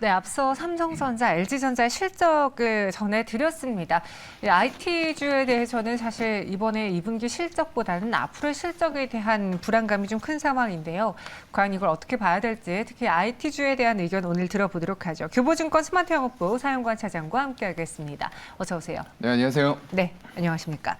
네, 앞서 삼성전자, LG전자의 실적을 전해드렸습니다. IT주에 대해서는 사실 이번에 2분기 실적보다는 앞으로의 실적에 대한 불안감이 좀 큰 상황인데요. 과연 이걸 어떻게 봐야 될지, 특히 IT주에 대한 의견 오늘 들어보도록 하죠. 교보증권 스마트영업부 사용관 차장과 함께하겠습니다. 어서 오세요. 네, 안녕하세요. 네, 안녕하십니까.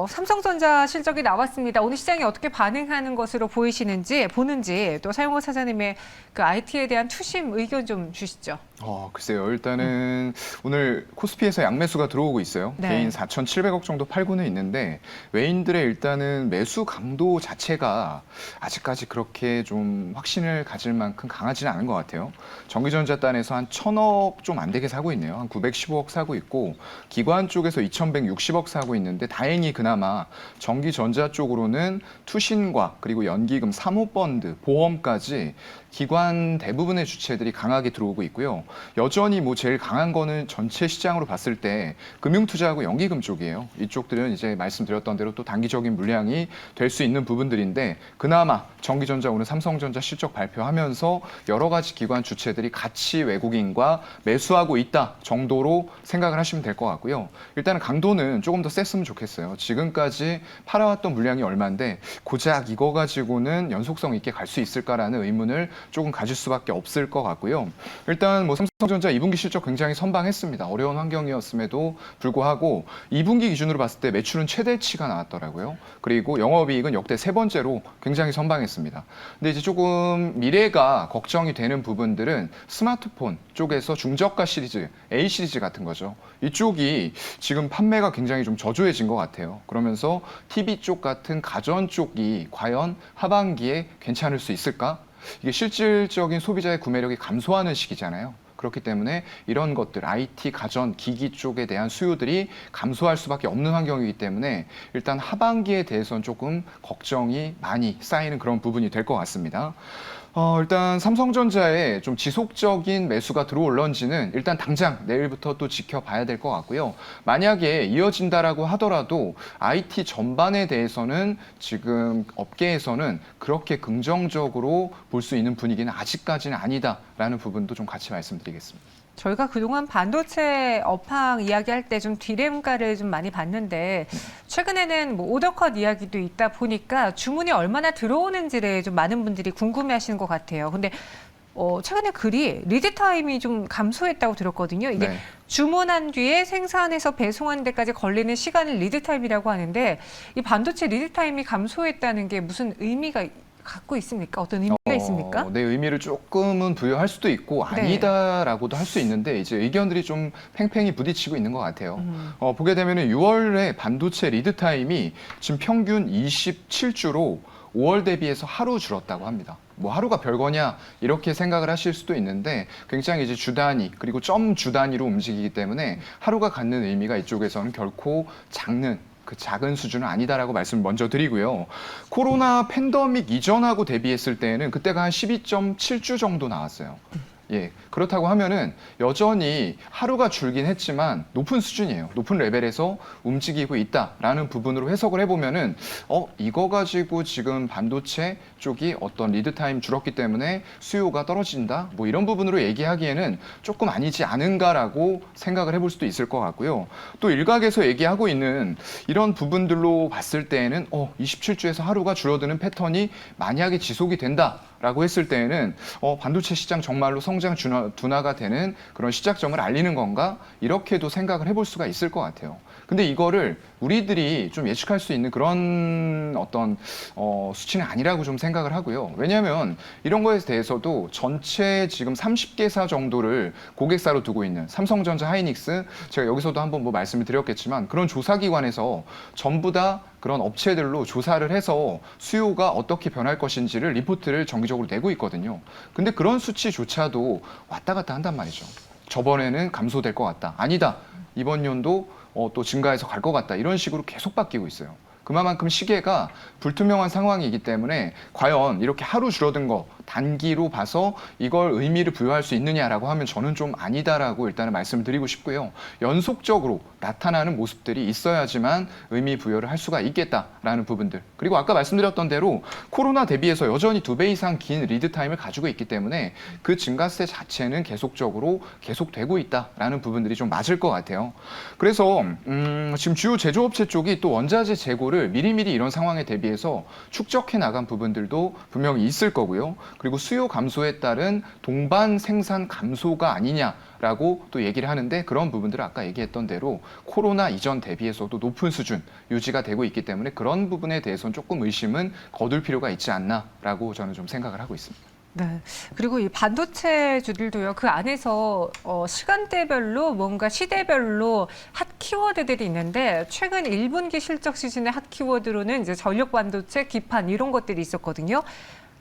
삼성전자 실적이 나왔습니다. 오늘 시장이 어떻게 반응하는 것으로 보는지 또 사용관 차장님의 그 IT에 대한 투심 의견 좀 주시죠. 글쎄요. 일단은 오늘 코스피에서 양매수가 들어오고 있어요. 네. 개인 4,700억 정도 팔고는 있는데 외인들의 일단은 매수 강도 자체가 아직까지 그렇게 좀 확신을 가질 만큼 강하지는 않은 것 같아요. 전기전자단에서 한 1,000억 좀 안 되게 사고 있네요. 한 915억 사고 있고 기관 쪽에서 2,160억 사고 있는데 다행히 그나마 전기전자 쪽으로는 투신과 그리고 연기금, 사모펀드, 보험까지 기관 대부분의 주체들이 강하게 들어오고 있고요. 여전히 뭐 제일 강한 거는 전체 시장으로 봤을 때 금융투자하고 연기금 쪽이에요. 이쪽들은 이제 말씀드렸던 대로 또 단기적인 물량이 될 수 있는 부분들인데 그나마 전기전자 오늘 삼성전자 실적 발표하면서 여러 가지 기관 주체들이 같이 외국인과 매수하고 있다 정도로 생각을 하시면 될 것 같고요. 일단은 강도는 조금 더 셌으면 좋겠어요. 지금까지 팔아왔던 물량이 얼마인데 고작 이거 가지고는 연속성 있게 갈 수 있을까라는 의문을 조금 가질 수밖에 없을 것 같고요. 일단 뭐 삼성전자 2분기 실적 굉장히 선방했습니다. 어려운 환경이었음에도 불구하고 2분기 기준으로 봤을 때 매출은 최대치가 나왔더라고요. 그리고 영업이익은 역대 세 번째로 굉장히 선방했습니다. 근데 이제 조금 미래가 걱정이 되는 부분들은 스마트폰 쪽에서 중저가 시리즈, A 시리즈 같은 거죠. 이쪽이 지금 판매가 굉장히 좀 저조해진 것 같아요. 그러면서 TV 쪽 같은 가전 쪽이 과연 하반기에 괜찮을 수 있을까? 이게 실질적인 소비자의 구매력이 감소하는 시기잖아요. 그렇기 때문에 이런 것들, IT, 가전, 기기 쪽에 대한 수요들이 감소할 수밖에 없는 환경이기 때문에 일단 하반기에 대해서는 조금 걱정이 많이 쌓이는 그런 부분이 될 것 같습니다. 일단 삼성전자에 좀 지속적인 매수가 들어올런지는 일단 당장 내일부터 또 지켜봐야 될 것 같고요. 만약에 이어진다라고 하더라도 IT 전반에 대해서는 지금 업계에서는 그렇게 긍정적으로 볼 수 있는 분위기는 아직까지는 아니다라는 부분도 좀 같이 말씀드리겠습니다. 저희가 그동안 반도체 업황 이야기할 때 좀 디램가를 좀 많이 봤는데 최근에는 뭐 오더컷 이야기도 있다 보니까 주문이 얼마나 들어오는지를 좀 많은 분들이 궁금해하시는 것 같아요. 근데 최근에 글이 리드 타임이 좀 감소했다고 들었거든요. 이게 네. 주문한 뒤에 생산해서 배송하는 데까지 걸리는 시간을 리드 타임이라고 하는데 이 반도체 리드 타임이 감소했다는 게 무슨 의미가 갖고 있습니까? 어떤 의미가 있습니까? 네, 의미를 조금은 부여할 수도 있고 아니다라고도 할 수 있는데 이제 의견들이 좀 팽팽히 부딪히고 있는 것 같아요. 보게 되면 6월에 반도체 리드 타임이 지금 평균 27주로 5월 대비해서 하루 줄었다고 합니다. 뭐 하루가 별거냐 이렇게 생각을 하실 수도 있는데 굉장히 이제 주 단위 그리고 점 주 단위로 움직이기 때문에 하루가 갖는 의미가 이쪽에서는 결코 작은 수준은 아니다라고 말씀을 먼저 드리고요. 코로나 팬데믹 이전하고 대비했을 때는 그때가 한 12.7주 정도 나왔어요. 예, 그렇다고 하면은 여전히 하루가 줄긴 했지만 높은 수준이에요. 높은 레벨에서 움직이고 있다라는 부분으로 해석을 해보면은 이거 가지고 지금 반도체 쪽이 어떤 리드 타임 줄었기 때문에 수요가 떨어진다. 뭐 이런 부분으로 얘기하기에는 조금 아니지 않은가라고 생각을 해볼 수도 있을 것 같고요. 또 일각에서 얘기하고 있는 이런 부분들로 봤을 때에는 27주에서 하루가 줄어드는 패턴이 만약에 지속이 된다라고 했을 때에는 반도체 시장 정말로 성장 둔화가 되는 그런 시작점을 알리는 건가? 이렇게도 생각을 해볼 수가 있을 것 같아요. 근데 이거를 우리들이 좀 예측할 수 있는 그런 어떤 수치는 아니라고 좀 생각을 하고요. 왜냐하면 이런 거에 대해서도 전체 지금 30개사 정도를 고객사로 두고 있는 삼성전자, 하이닉스, 제가 여기서도 한번 뭐 말씀을 드렸겠지만 그런 조사기관에서 전부 다 그런 업체들로 조사를 해서 수요가 어떻게 변할 것인지를 리포트를 정기적으로 내고 있거든요. 근데 그런 수치조차도 왔다 갔다 한단 말이죠. 저번에는 감소될 것 같다. 아니다. 이번 연도 또 증가해서 갈 것 같다. 이런 식으로 계속 바뀌고 있어요. 그만큼 시계가 불투명한 상황이기 때문에 과연 이렇게 하루 줄어든 거 단기로 봐서 이걸 의미를 부여할 수 있느냐라고 하면 저는 좀 아니다라고 일단은 말씀을 드리고 싶고요. 연속적으로 나타나는 모습들이 있어야지만 의미 부여를 할 수가 있겠다라는 부분들. 그리고 아까 말씀드렸던 대로 코로나 대비해서 여전히 2배 이상 긴 리드 타임을 가지고 있기 때문에 그 증가세 자체는 계속적으로 계속되고 있다라는 부분들이 좀 맞을 것 같아요. 그래서 지금 주요 제조업체 쪽이 또 원자재 재고를 미리미리 이런 상황에 대비해서 축적해 나간 부분들도 분명히 있을 거고요. 그리고 수요 감소에 따른 동반 생산 감소가 아니냐라고 또 얘기를 하는데 그런 부분들은 아까 얘기했던 대로 코로나 이전 대비해서도 높은 수준 유지가 되고 있기 때문에 그런 부분에 대해서는 조금 의심은 거둘 필요가 있지 않나라고 저는 좀 생각을 하고 있습니다. 네. 그리고 이 반도체주들도요, 그 안에서 시간대별로 뭔가 시대별로 핫 키워드들이 있는데 최근 1분기 실적 시즌의 핫 키워드로는 이제 전력 반도체, 기판 이런 것들이 있었거든요.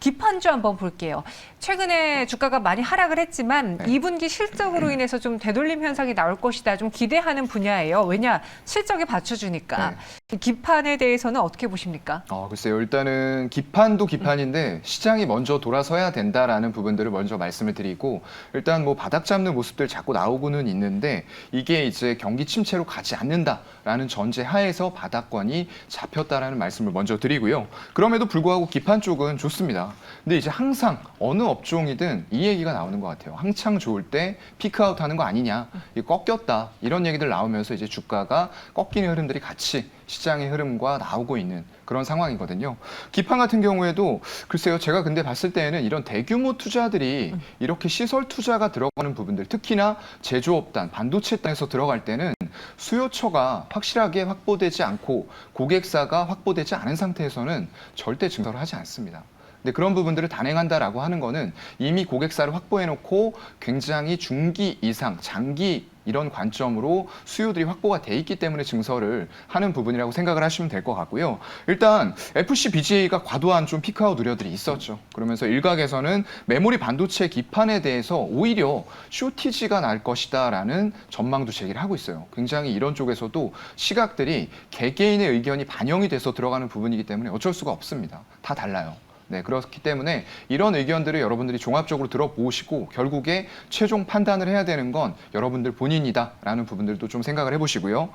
기판주 한번 볼게요. 최근에 주가가 많이 하락을 했지만 네. 2분기 실적으로 인해서 좀 되돌림 현상이 나올 것이다. 좀 기대하는 분야예요. 왜냐? 실적이 받쳐주니까. 네. 이 기판에 대해서는 어떻게 보십니까? 글쎄요. 일단은 기판도 기판인데 시장이 먼저 돌아서야 된다라는 부분들을 먼저 말씀을 드리고 일단 뭐 바닥 잡는 모습들 자꾸 나오고는 있는데 이게 이제 경기 침체로 가지 않는다라는 전제 하에서 바닥권이 잡혔다라는 말씀을 먼저 드리고요. 그럼에도 불구하고 기판 쪽은 좋습니다. 근데 이제 항상 어느 업종이든 이 얘기가 나오는 것 같아요. 한창 좋을 때 피크아웃 하는 거 아니냐, 꺾였다 이런 얘기들 나오면서 이제 주가가 꺾이는 흐름들이 같이 시장의 흐름과 나오고 있는 그런 상황이거든요. 기판 같은 경우에도 글쎄요, 제가 근데 봤을 때에는 이런 대규모 투자들이 이렇게 시설 투자가 들어가는 부분들, 특히나 제조업단, 반도체 단에서 들어갈 때는 수요처가 확실하게 확보되지 않고 고객사가 확보되지 않은 상태에서는 절대 증설을 하지 않습니다. 근데 그런 부분들을 단행한다라고 하는 거는 이미 고객사를 확보해놓고 굉장히 중기 이상, 장기 이런 관점으로 수요들이 확보가 돼 있기 때문에 증설을 하는 부분이라고 생각을 하시면 될 것 같고요. 일단 FC BGA가 과도한 좀 피크아웃 우려들이 있었죠. 그러면서 일각에서는 메모리 반도체 기판에 대해서 오히려 쇼티지가 날 것이다라는 전망도 제기를 하고 있어요. 굉장히 이런 쪽에서도 시각들이 개개인의 의견이 반영이 돼서 들어가는 부분이기 때문에 어쩔 수가 없습니다. 다 달라요. 네, 그렇기 때문에 이런 의견들을 여러분들이 종합적으로 들어보시고 결국에 최종 판단을 해야 되는 건 여러분들 본인이다라는 부분들도 좀 생각을 해보시고요.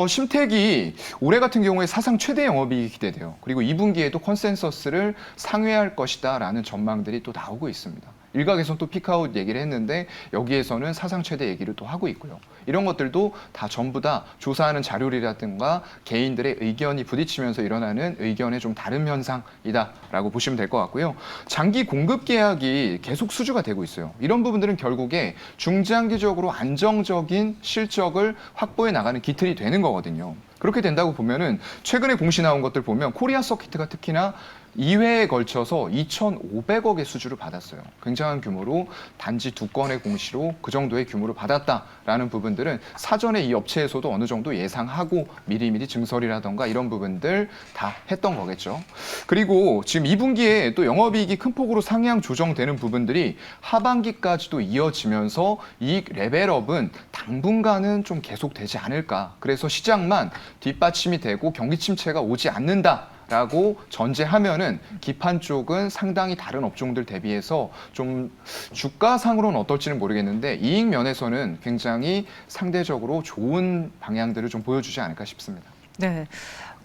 심택이 올해 같은 경우에 사상 최대 영업이익이 기대돼요. 그리고 2분기에도 컨센서스를 상회할 것이다라는 전망들이 또 나오고 있습니다. 일각에서는 또 피크아웃 얘기를 했는데 여기에서는 사상 최대 얘기를 또 하고 있고요. 이런 것들도 다 전부 다 조사하는 자료라든가 개인들의 의견이 부딪히면서 일어나는 의견의 좀 다른 현상이다라고 보시면 될 것 같고요. 장기 공급 계약이 계속 수주가 되고 있어요. 이런 부분들은 결국에 중장기적으로 안정적인 실적을 확보해 나가는 기틀이 되는 거거든요. 그렇게 된다고 보면은 최근에 공시 나온 것들 보면 코리아 서키트가 특히나 2회에 걸쳐서 2,500억의 수주를 받았어요. 굉장한 규모로 단지 2건의 공시로 그 정도의 규모를 받았다라는 부분들은 사전에 이 업체에서도 어느 정도 예상하고 미리미리 증설이라던가 이런 부분들 다 했던 거겠죠. 그리고 지금 2분기에 또 영업이익이 큰 폭으로 상향 조정되는 부분들이 하반기까지도 이어지면서 이익 레벨업은 당분간은 좀 계속되지 않을까. 그래서 시장만 뒷받침이 되고 경기 침체가 오지 않는다. 라고 전제하면은 기판 쪽은 상당히 다른 업종들 대비해서 좀 주가상으로는 어떨지는 모르겠는데 이익 면에서는 굉장히 상대적으로 좋은 방향들을 좀 보여주지 않을까 싶습니다. 네.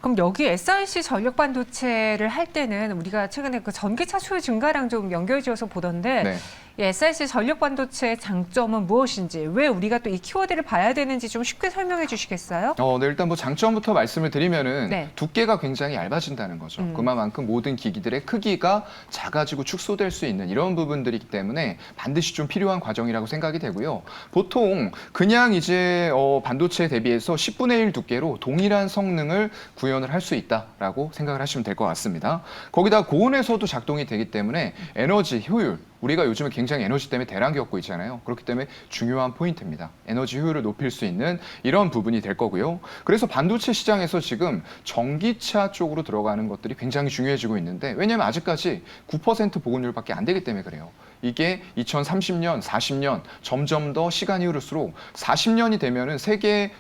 그럼 여기 SiC 전력 반도체를 할 때는 우리가 최근에 그 전기차 수요 증가랑 좀 연결지어서 보던데 네. 이 SiC 전력 반도체의 장점은 무엇인지, 왜 우리가 또 이 키워드를 봐야 되는지 좀 쉽게 설명해 주시겠어요? 네, 일단 뭐 장점부터 말씀을 드리면은 네. 두께가 굉장히 얇아진다는 거죠. 그만큼 모든 기기들의 크기가 작아지고 축소될 수 있는 이런 부분들이기 때문에 반드시 좀 필요한 과정이라고 생각이 되고요. 보통 그냥 이제 반도체에 대비해서 10분의 1 두께로 동일한 성능을 구현을 할 수 있다라고 생각을 하시면 될 것 같습니다. 거기다 고온에서도 작동이 되기 때문에 에너지 효율 우리가 요즘에 굉장히 에너지 때문에 대란 겪고 있잖아요. 그렇기 때문에 중요한 포인트입니다. 에너지 효율을 높일 수 있는 이런 부분이 될 거고요. 그래서 반도체 시장에서 지금 전기차 쪽으로 들어가는 것들이 굉장히 중요해지고 있는데 왜냐하면 아직까지 9% 보급률밖에 안 되기 때문에 그래요. 이게 2030년, 40년 점점 더 시간이 흐를수록 40년이 되면은 세계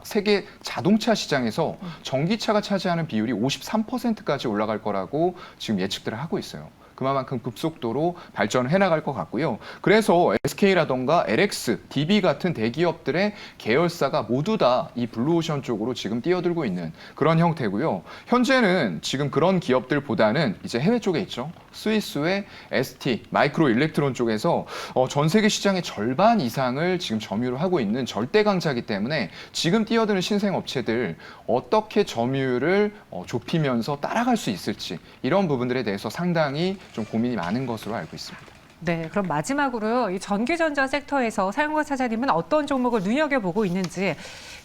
세계 자동차 시장에서 전기차가 차지하는 비율이 53%까지 올라갈 거라고 지금 예측들을 하고 있어요. 그만큼 급속도로 발전을 해나갈 것 같고요. 그래서 SK라던가 LX, DB 같은 대기업들의 계열사가 모두 다 이 블루오션 쪽으로 지금 뛰어들고 있는 그런 형태고요. 현재는 지금 그런 기업들보다는 이제 해외 쪽에 있죠. 스위스의 ST, 마이크로 일렉트론 쪽에서 전 세계 시장의 절반 이상을 지금 점유를 하고 있는 절대 강자이기 때문에 지금 뛰어드는 신생 업체들 어떻게 점유율을 좁히면서 따라갈 수 있을지 이런 부분들에 대해서 상당히 좀 고민이 많은 것으로 알고 있습니다. 네, 그럼 마지막으로요. 이 전기전자 섹터에서 사용과 차장님은 어떤 종목을 눈여겨보고 있는지,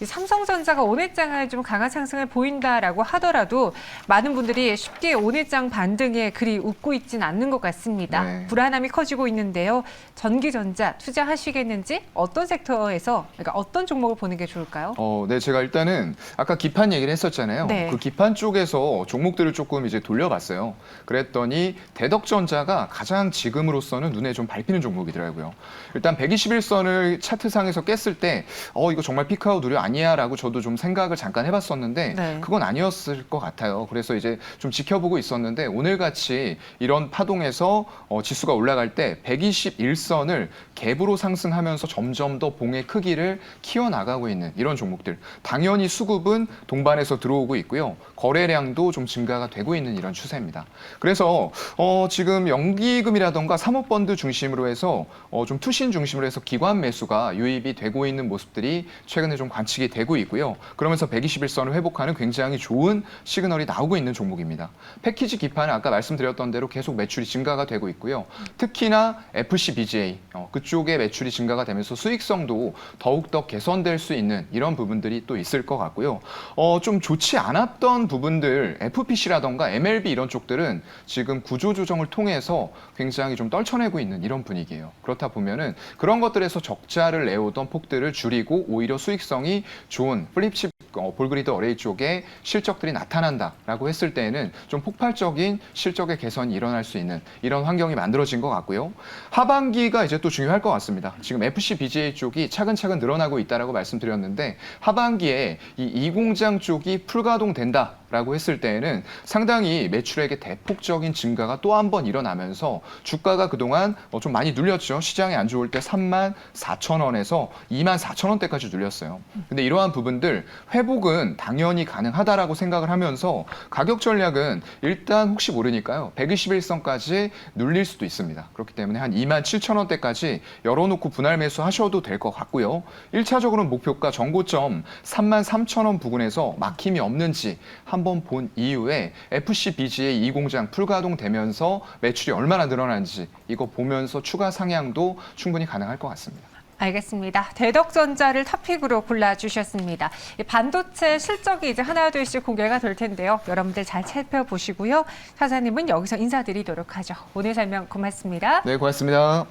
이 삼성전자가 오늘장을 좀 강한 상승을 보인다라고 하더라도 많은 분들이 쉽게 오늘장 반등에 그리 웃고 있진 않는 것 같습니다. 네. 불안함이 커지고 있는데요. 전기전자 투자하시겠는지 어떤 섹터에서, 그러니까 어떤 종목을 보는 게 좋을까요? 네, 제가 일단은 아까 기판 얘기를 했었잖아요. 네. 그 기판 쪽에서 종목들을 조금 이제 돌려봤어요. 그랬더니 대덕전자가 가장 지금으로서는 눈에 좀 밟히는 종목이더라고요. 일단 121선을 차트상에서 깼을 때, 이거 정말 피크아웃 우려 아니야라고 저도 좀 생각을 잠깐 해봤었는데, 네. 그건 아니었을 것 같아요. 그래서 이제 좀 지켜보고 있었는데, 오늘같이 이런 파동에서 지수가 올라갈 때 121선을 갭으로 상승하면서 점점 더 봉의 크기를 키워나가고 있는 이런 종목들. 당연히 수급은 동반해서 들어오고 있고요. 거래량도 좀 증가가 되고 있는 이런 추세입니다. 그래서 지금 연기금이라던가 사모펀드 중심으로 해서 좀 투신 중심으로 해서 기관 매수가 유입이 되고 있는 모습들이 최근에 좀 관측이 되고 있고요. 그러면서 121선을 회복하는 굉장히 좋은 시그널이 나오고 있는 종목입니다. 패키지 기판은 아까 말씀드렸던 대로 계속 매출이 증가가 되고 있고요. 특히나 FC-BGA 그쪽의 매출이 증가가 되면서 수익성도 더욱더 개선될 수 있는 이런 부분들이 또 있을 것 같고요. 좀 좋지 않았던 부분들 FPC라던가 MLB 이런 쪽들은 지금 구조조정을 통해서 굉장히 좀 떨쳐내고 있는 이런 분위기예요. 그렇다 보면은 그런 것들에서 적자를 내오던 폭들을 줄이고 오히려 수익성이 좋은 플립칩 볼그리드 어레이 쪽에 실적들이 나타난다라고 했을 때에는 좀 폭발적인 실적의 개선이 일어날 수 있는 이런 환경이 만들어진 것 같고요. 하반기가 이제 또 중요할 것 같습니다. 지금 FC-BGA 쪽이 차근차근 늘어나고 있다라고 말씀드렸는데 하반기에 이 공장 쪽이 풀가동된다라고 했을 때에는 상당히 매출액의 대폭적인 증가가 또 한 번 일어나면서 주가가 그동안 좀 많이 눌렸죠. 시장이 안 좋을 때 34,000원에서 24,000원대까지 눌렸어요. 근데 이러한 부분들 회복은 당연히 가능하다라고 생각을 하면서 가격 전략은 일단 혹시 모르니까요. 121선까지 눌릴 수도 있습니다. 그렇기 때문에 한 27,000원대까지 열어놓고 분할 매수하셔도 될 것 같고요. 1차적으로는 목표가 전고점 33,000원 부근에서 막힘이 없는지 한번 본 이후에 FC-BGA 2공장 풀가동되면서 매출이 얼마나 늘어나는지 이거 보면서 추가 상향도 충분히 가능할 것 같습니다. 알겠습니다. 대덕전자를 토픽으로 골라주셨습니다. 이 반도체 실적이 이제 하나둘씩 공개가 될 텐데요. 여러분들 잘 살펴보시고요. 사장님은 여기서 인사드리도록 하죠. 오늘 설명 고맙습니다. 네, 고맙습니다.